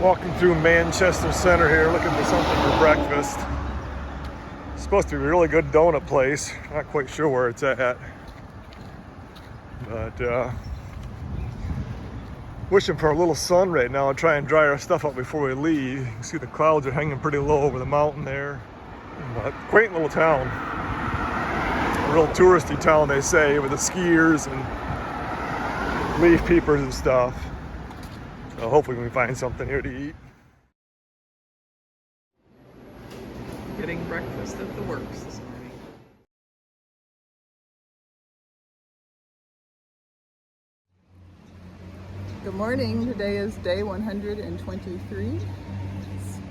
Walking through Manchester Center here, looking for something for breakfast. It's supposed to be a really good donut place. Not quite sure where it's at, but wishing for a little sun right now and try and dry our stuff up before we leave. You can see the clouds are hanging pretty low over the mountain there. But quaint little town. A real touristy town, they say, with the skiers and leaf peepers and stuff. So hopefully we can find something here to eat. Getting breakfast at the works this morning. Good morning. Today is day 123.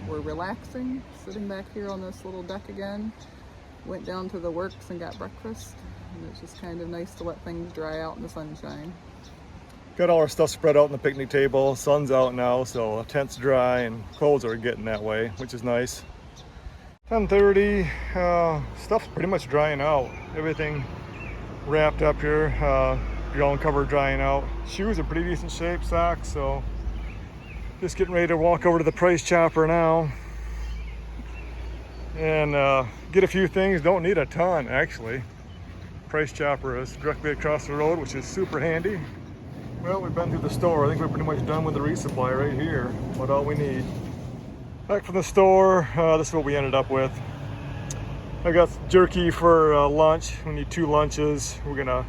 We're relaxing, sitting back here on this little deck again. Went down to the works and got breakfast. And it's just kind of nice to let things dry out in the sunshine. Got all our stuff spread out on the picnic table. Sun's out now, so the tent's dry and clothes are getting that way, which is nice. 10:30, stuff's pretty much drying out. Everything wrapped up here, ground cover drying out. Shoes are pretty decent shape, socks, so just getting ready to walk over to the price chopper now and get a few things. Don't need a ton, actually. Price chopper is directly across the road, which is super handy. Well, we've been through the store. I think we're pretty much done with the resupply right here. What all we need. Back from the store, this is what we ended up with. I got jerky for lunch. We need 2 lunches. We're gonna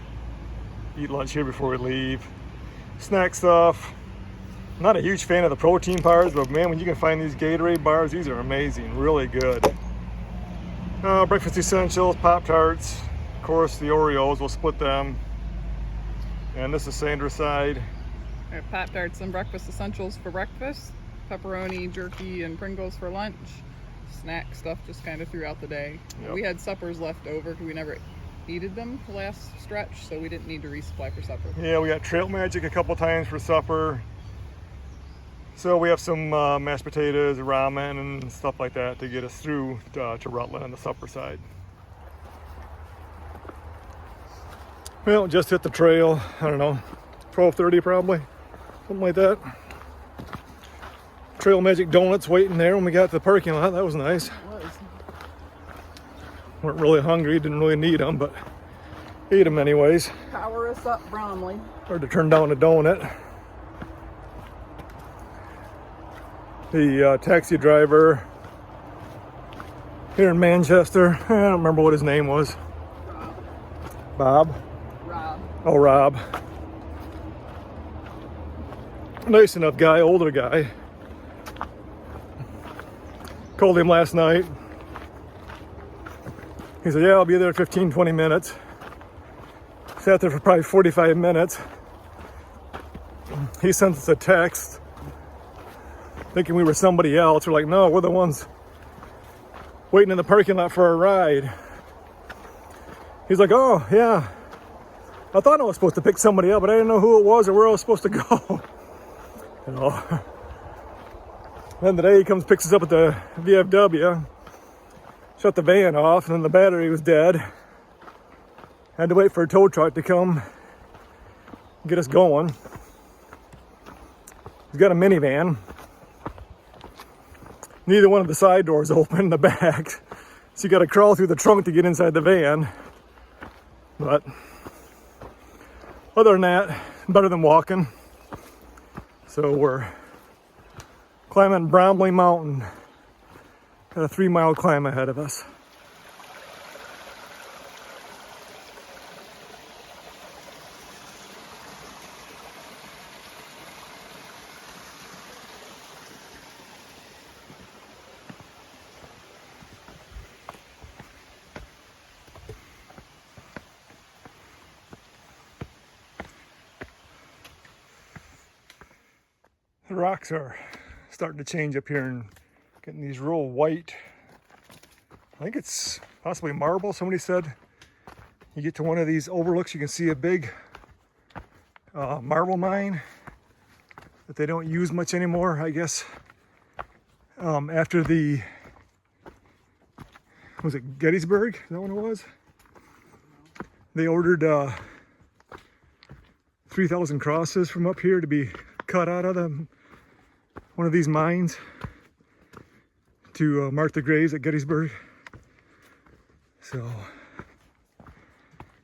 eat lunch here before we leave. Snack stuff. Not a huge fan of the protein bars, but man, when you can find these Gatorade bars, these are amazing, really good. Breakfast essentials, Pop-Tarts. Of course, the Oreos, we'll split them. And this is Sandra's side. I have Pop-Tarts and breakfast essentials for breakfast. Pepperoni, jerky, and Pringles for lunch. Snack stuff just kind of throughout the day. Yep. We had suppers left over because we never needed them the last stretch, so we didn't need to resupply for supper. Yeah, we got Trail Magic a couple times for supper. So we have some mashed potatoes, ramen, and stuff like that to get us through to Rutland on the supper side. Well, just hit the trail, I don't know, 12:30 probably, something like that. Trail Magic donuts waiting there when we got to the parking lot. That was nice. It was. Weren't really hungry, didn't really need them, but ate them anyways. Power us up, Bromley. Hard to turn down a donut. The taxi driver here in Manchester, I don't remember what his name was. Bob? Rob. Oh, Rob. Nice enough guy, older guy. Called him last night. He said, yeah, I'll be there in 15-20 minutes. Sat there for probably 45 minutes. He sent us a text thinking we were somebody else. We're like, no, we're the ones waiting in the parking lot for a ride. He's like, oh, yeah. I thought I was supposed to pick somebody up, but I didn't know who it was or where I was supposed to go. You know. Then today he comes, picks us up at the VFW, shut the van off, and then the battery was dead. Had to wait for a tow truck to come get us going. He's got a minivan. Neither one of the side doors open in the back, so you got to crawl through the trunk to get inside the van. But other than that, better than walking. So we're climbing Bromley Mountain. Got a 3-mile climb ahead of us. The rocks are starting to change up here and getting these real white. I think it's possibly marble. Somebody said you get to one of these overlooks, you can see a big marble mine that they don't use much anymore, I guess. After the, was it Gettysburg? Is that what it was? They ordered 3,000 crosses from up here to be cut out of them. one of these mines to mark the graves at Gettysburg. So,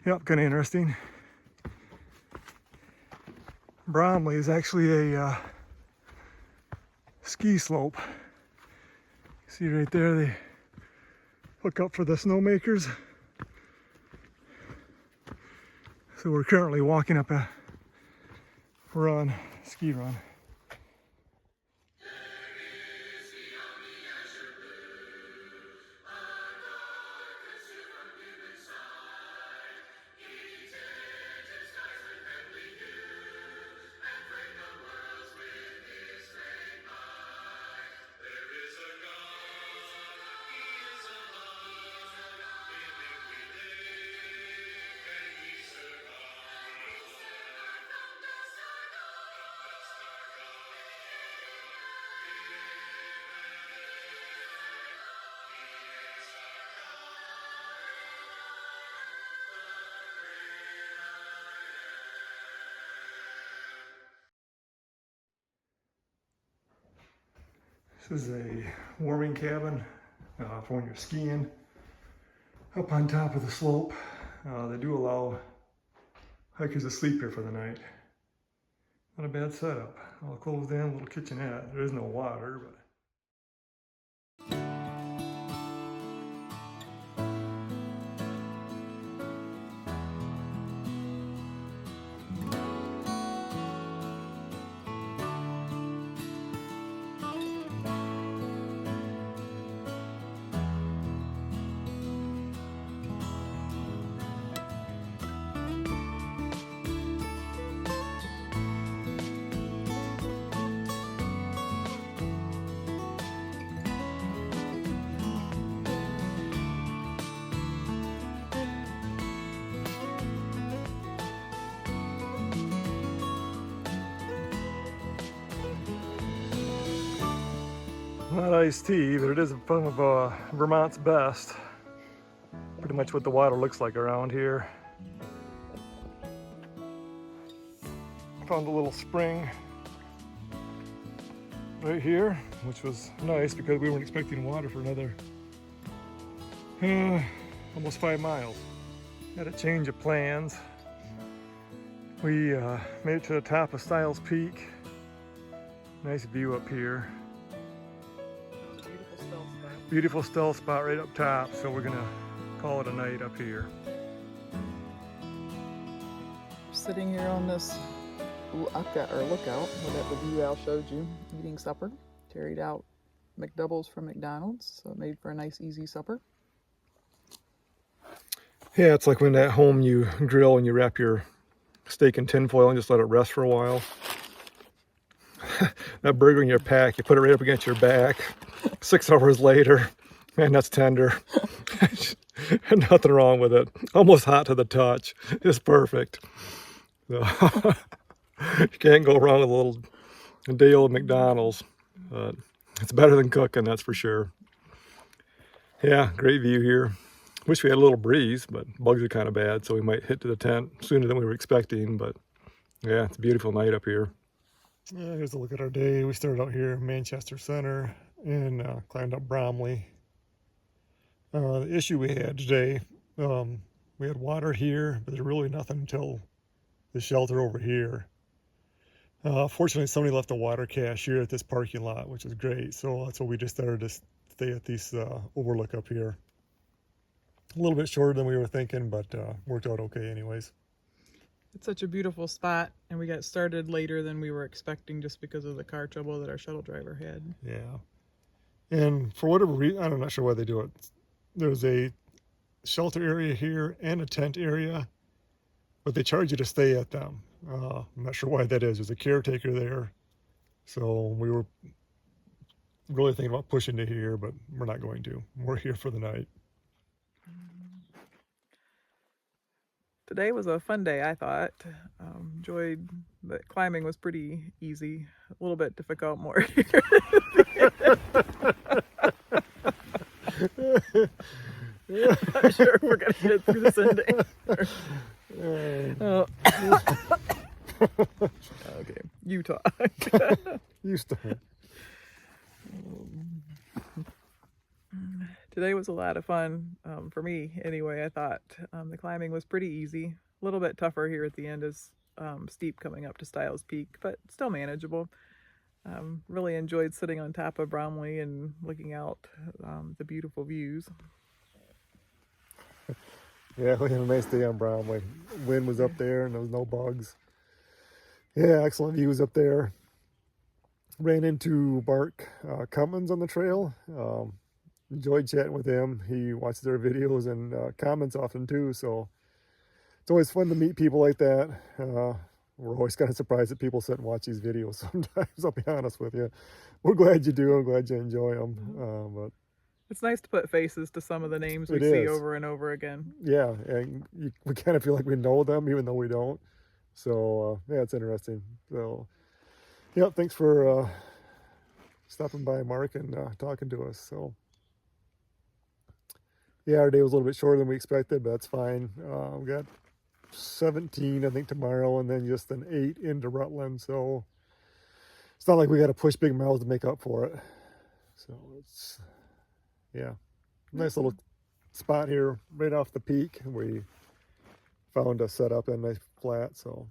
yep, kind of interesting. Bromley is actually a ski slope. See right there, they hook up for the snowmakers. So we're currently walking up a run, ski run. This is a warming cabin for when you're skiing up on top of the slope. They do allow hikers to sleep here for the night. Not a bad setup. All closed in, little kitchenette. There is no water, but not iced tea, but it is some of Vermont's best. Pretty much what the water looks like around here. Found a little spring right here, which was nice because we weren't expecting water for another almost 5 miles. Had a change of plans. We made it to the top of Stiles Peak. Nice view up here. Beautiful stealth spot right up top, so we're gonna call it a night up here. Sitting here on this lookout, that the view Al showed you, eating supper. Carried out McDoubles from McDonald's, so it made for a nice easy supper. Yeah, it's like when at home you grill and you wrap your steak in tinfoil and just let it rest for a while. That burger in your pack, you put it right up against your back. 6 hours later, man, that's tender. Nothing wrong with it. Almost hot to the touch. It's perfect. So, you can't go wrong with a little day old McDonald's. But it's better than cooking, that's for sure. Yeah, great view here. Wish we had a little breeze, but bugs are kind of bad, so we might hit to the tent sooner than we were expecting. But yeah, it's a beautiful night up here. Here's a look at our day. We started out here in Manchester Center and climbed up Bromley. The issue we had today, we had water here, but there's really nothing until the shelter over here. Fortunately, somebody left a water cache here at this parking lot, which is great. So that's what we just started to stay at this overlook up here. A little bit shorter than we were thinking, but worked out okay anyways. It's such a beautiful spot, and we got started later than we were expecting just because of the car trouble that our shuttle driver had. Yeah. And for whatever reason, I'm not sure why they do it. There's a shelter area here and a tent area, but they charge you to stay at them. I'm not sure why that is. There's a caretaker there. So we were really thinking about pushing to here, but we're not going to. We're here for the night. Today was a fun day, I thought. Enjoyed the climbing was pretty easy. A little bit difficult more here. Not sure if we're gonna get it through this ending. Okay, you talk. You start. Today was a lot of fun for me anyway. I thought the climbing was pretty easy. A little bit tougher here at the end is steep coming up to Styles Peak, but still manageable. Really enjoyed sitting on top of Bromley and looking out the beautiful views. Yeah, we had a nice day on Bromley. Wind was up there and there was no bugs. Yeah, excellent views up there. Ran into Mark Cummins on the trail. Enjoyed chatting with him. He watches our videos and comments often too, so it's always fun to meet people like that. We're always kind of surprised that people sit and watch these videos sometimes, I'll be honest with you. We're glad you do. I'm glad you enjoy them. But it's nice to put faces to some of the names we see over and over again. Yeah, and we kind of feel like we know them even though we don't. So, yeah, it's interesting. So, yeah, thanks for stopping by, Mark, and talking to us. So, yeah, our day was a little bit shorter than we expected, but that's fine. We got 17, I think, tomorrow, and then just an 8 into Rutland. So it's not like we got to push big miles to make up for it. So it's, yeah, nice little spot here right off the peak. We found a setup and a nice flat. So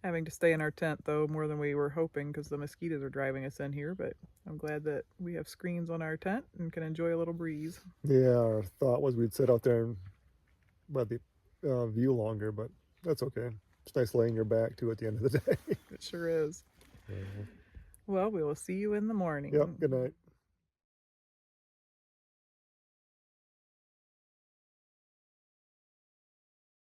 having to stay in our tent though more than we were hoping because the mosquitoes are driving us in here, but I'm glad that we have screens on our tent and can enjoy a little breeze. Yeah, our thought was we'd sit out there and let the view longer, but that's okay. It's nice laying your back too at the end of the day. It sure is. Well, we will see you in the morning. Yep, good night.